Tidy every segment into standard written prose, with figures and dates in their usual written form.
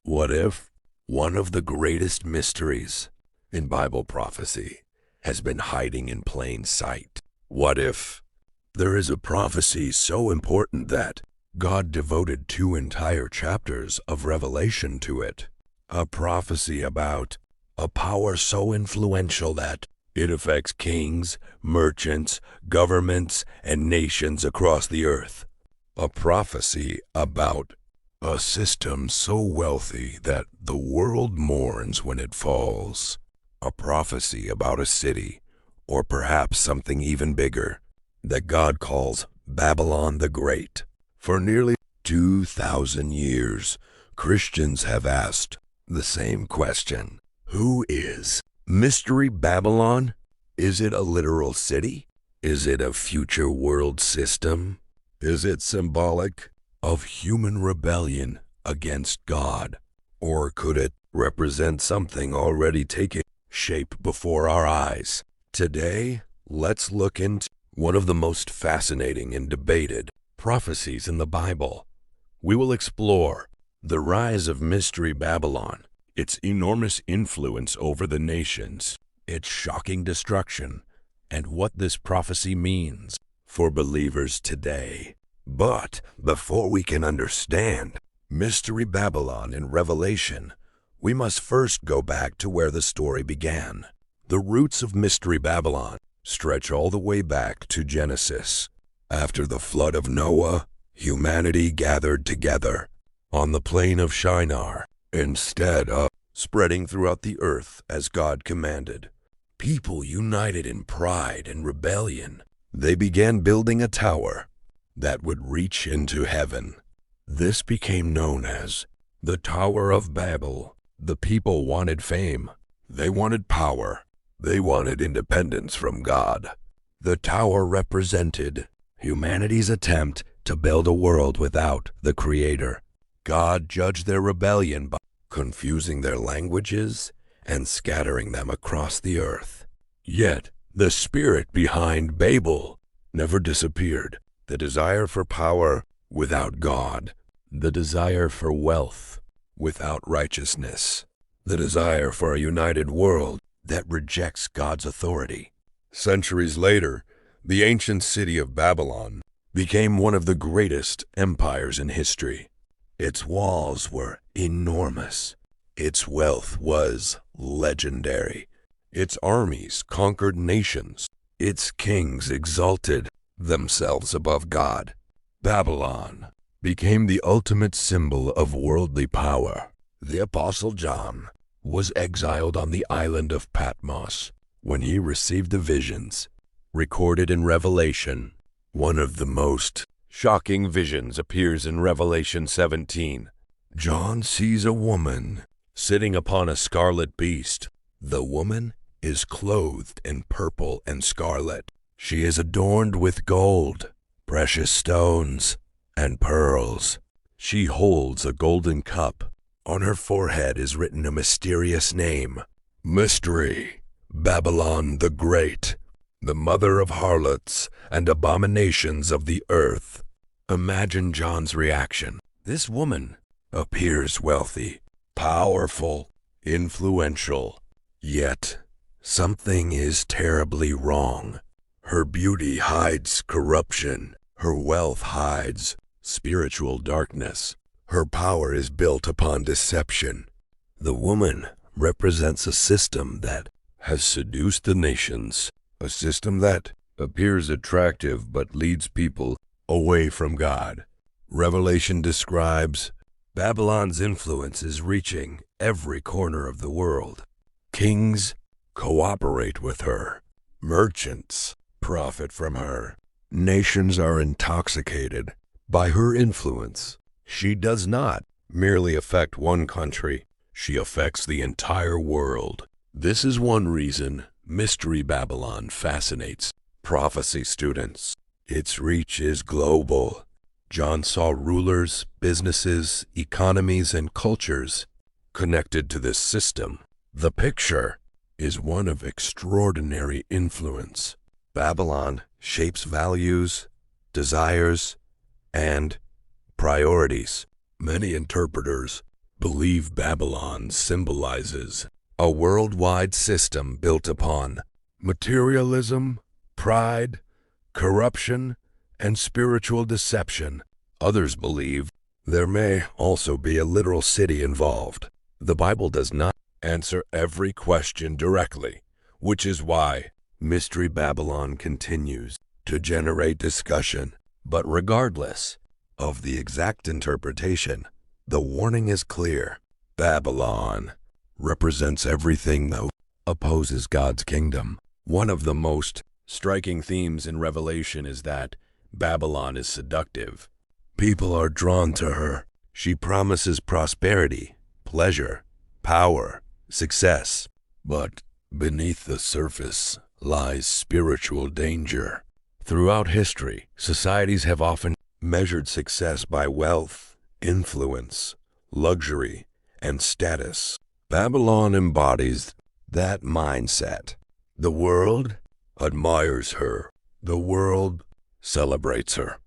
What if one of the greatest mysteries in Bible prophecy has been hiding in plain sight? What if there is a prophecy so important that God devoted 2 entire chapters of Revelation to it? A prophecy about a power so influential that it affects kings, merchants, governments, and nations across the earth. A prophecy about a system so wealthy that the world mourns when it falls. A prophecy about a city, or perhaps something even bigger, that God calls Babylon the Great. For nearly 2,000 years, Christians have asked the same question. Who is Mystery Babylon? Is it a literal city? Is it a future world system? Is it symbolic of human rebellion against God? Or could it represent something already taking shape before our eyes? Today, let's look into one of the most fascinating and debated prophecies in the Bible. We will explore the rise of Mystery Babylon, its enormous influence over the nations, its shocking destruction, and what this prophecy means for believers today. But before we can understand Mystery Babylon in Revelation, we must first go back to where the story began. The roots of Mystery Babylon stretch all the way back to Genesis. After the flood of Noah, humanity gathered together on the plain of Shinar instead of spreading throughout the earth as God commanded. People united in pride and rebellion. They began building a tower that would reach into heaven. This became known as the Tower of Babel. The people wanted fame. They wanted power. They wanted independence from God. The tower represented humanity's attempt to build a world without the Creator. God judged their rebellion by confusing their languages and scattering them across the earth. Yet, the spirit behind Babel never disappeared. The desire for power without God. The desire for wealth without righteousness. The desire for a united world that rejects God's authority. Centuries later, the ancient city of Babylon became one of the greatest empires in history. Its walls were enormous. Its wealth was legendary. Its armies conquered nations. Its kings exalted themselves above God. Babylon became the ultimate symbol of worldly power. The Apostle John was exiled on the island of Patmos when he received the visions recorded in Revelation. One of the most shocking visions appears in Revelation 17. John sees a woman sitting upon a scarlet beast. The woman is clothed in purple and scarlet. She is adorned with gold, precious stones, and pearls. She holds a golden cup. On her forehead is written a mysterious name, Mystery Babylon the Great, the mother of harlots and abominations of the earth. Imagine John's reaction. This woman appears wealthy, powerful, influential. Yet, something is terribly wrong. Her beauty hides corruption. Her wealth hides spiritual darkness. Her power is built upon deception. The woman represents a system that has seduced the nations, a system that appears attractive but leads people away from God. Revelation describes Babylon's influence is reaching every corner of the world. Kings cooperate with her. Merchants profit from her. Nations are intoxicated by her influence. She does not merely affect one country. She affects the entire world. This is one reason Mystery Babylon fascinates prophecy students. Its reach is global. John saw rulers, businesses, economies, and cultures connected to this system. The picture is one of extraordinary influence. Babylon shapes values, desires, and priorities. Many interpreters believe Babylon symbolizes a worldwide system built upon materialism, pride, corruption, and spiritual deception. Others believe there may also be a literal city involved. The Bible does not answer every question directly, which is why Mystery Babylon continues to generate discussion. But regardless of the exact interpretation, the warning is clear. Babylon represents everything that opposes God's kingdom. One of the most striking themes in Revelation is that Babylon is seductive. People are drawn to her. She promises prosperity, pleasure, power, success. But beneath the surface lies spiritual danger. Throughout history, societies have often measured success by wealth, influence, luxury, and status. Babylon embodies that mindset. The world admires her. The world celebrates her.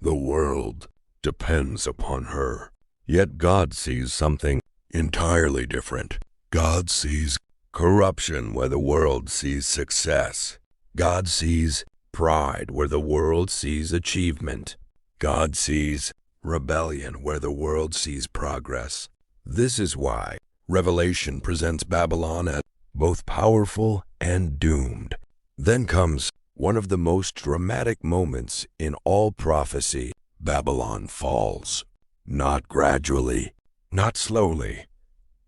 The world depends upon her. Yet God sees something entirely different. God sees corruption where the world sees success. God sees pride where the world sees achievement. God sees rebellion where the world sees progress. This is why Revelation presents Babylon as both powerful and doomed. Then comes one of the most dramatic moments in all prophecy. Babylon falls. Not gradually, not slowly,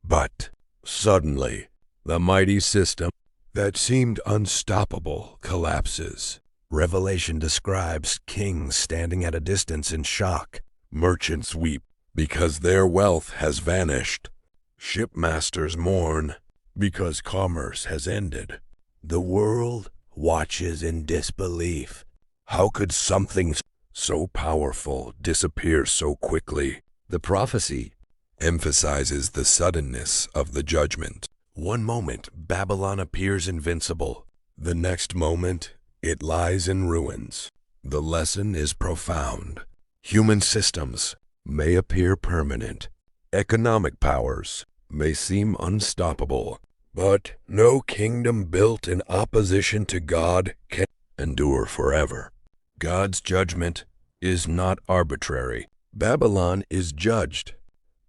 but suddenly. The mighty system that seemed unstoppable collapses. Revelation describes kings standing at a distance in shock. Merchants weep because their wealth has vanished. Shipmasters mourn because commerce has ended. The world watches in disbelief. How could something so powerful disappear so quickly? The prophecy emphasizes the suddenness of the judgment. One moment, Babylon appears invincible. The next moment, it lies in ruins. The lesson is profound. Human systems may appear permanent. Economic powers may seem unstoppable. But no kingdom built in opposition to God can endure forever. God's judgment is not arbitrary. Babylon is judged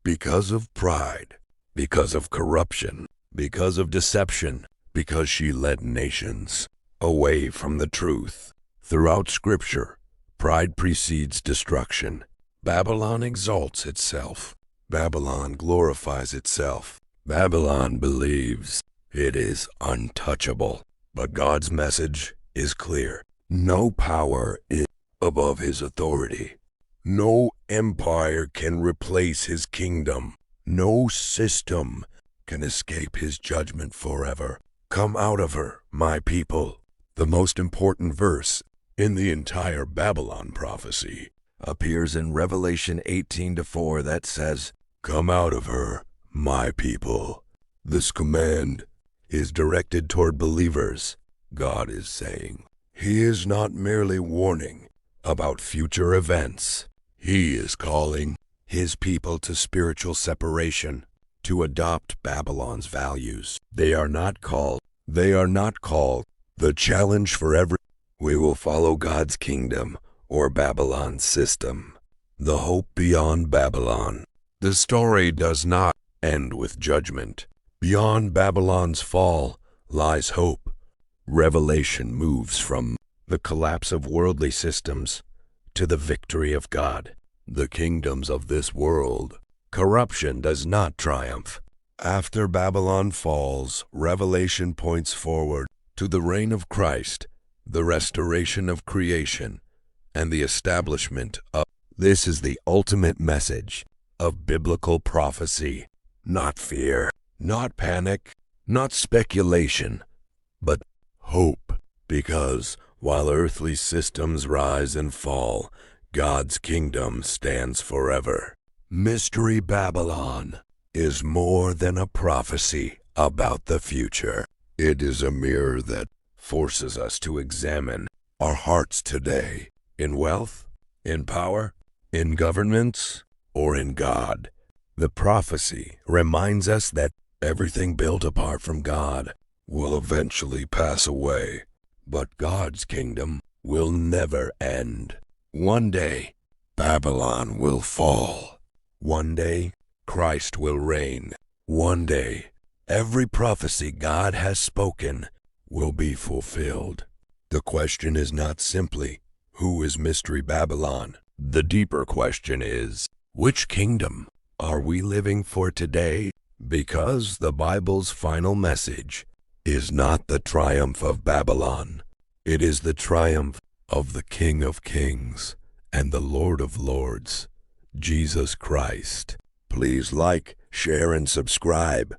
because of pride, because of corruption, because of deception, because she led nations away from the truth. Throughout Scripture, pride precedes destruction. Babylon exalts itself. Babylon glorifies itself. Babylon believes it is untouchable. But God's message is clear. No power is above his authority. No empire can replace his kingdom. No system can escape his judgment forever. Come out of her, my people. The most important verse in the entire Babylon prophecy appears in Revelation 18:4 that says, "Come out of her, my people." This command is directed toward believers. God is saying, He is not merely warning about future events. He is calling His people to spiritual separation, to adopt Babylon's values. They are not called. The challenge for every. We will follow God's kingdom or Babylon's system. The hope beyond Babylon. The story does not end with judgment. Beyond Babylon's fall lies hope. Revelation moves from the collapse of worldly systems to the victory of God. The kingdoms of this world. Corruption does not triumph. After Babylon falls, Revelation points forward to the reign of Christ, the restoration of creation, and the establishment of. This is the ultimate message of biblical prophecy. Not fear, not panic, not speculation, but hope. Because while earthly systems rise and fall, God's kingdom stands forever. Mystery Babylon is more than a prophecy about the future. It is a mirror that forces us to examine our hearts today, in wealth, in power, in governments, or in God. The prophecy reminds us that everything built apart from God will eventually pass away, but God's kingdom will never end. One day, Babylon will fall. One day, Christ will reign. One day, every prophecy God has spoken will be fulfilled. The question is not simply, who is Mystery Babylon? The deeper question is, which kingdom are we living for today? Because the Bible's final message is not the triumph of Babylon. It is the triumph of the King of Kings and the Lord of Lords, Jesus Christ. Please like, share, and subscribe.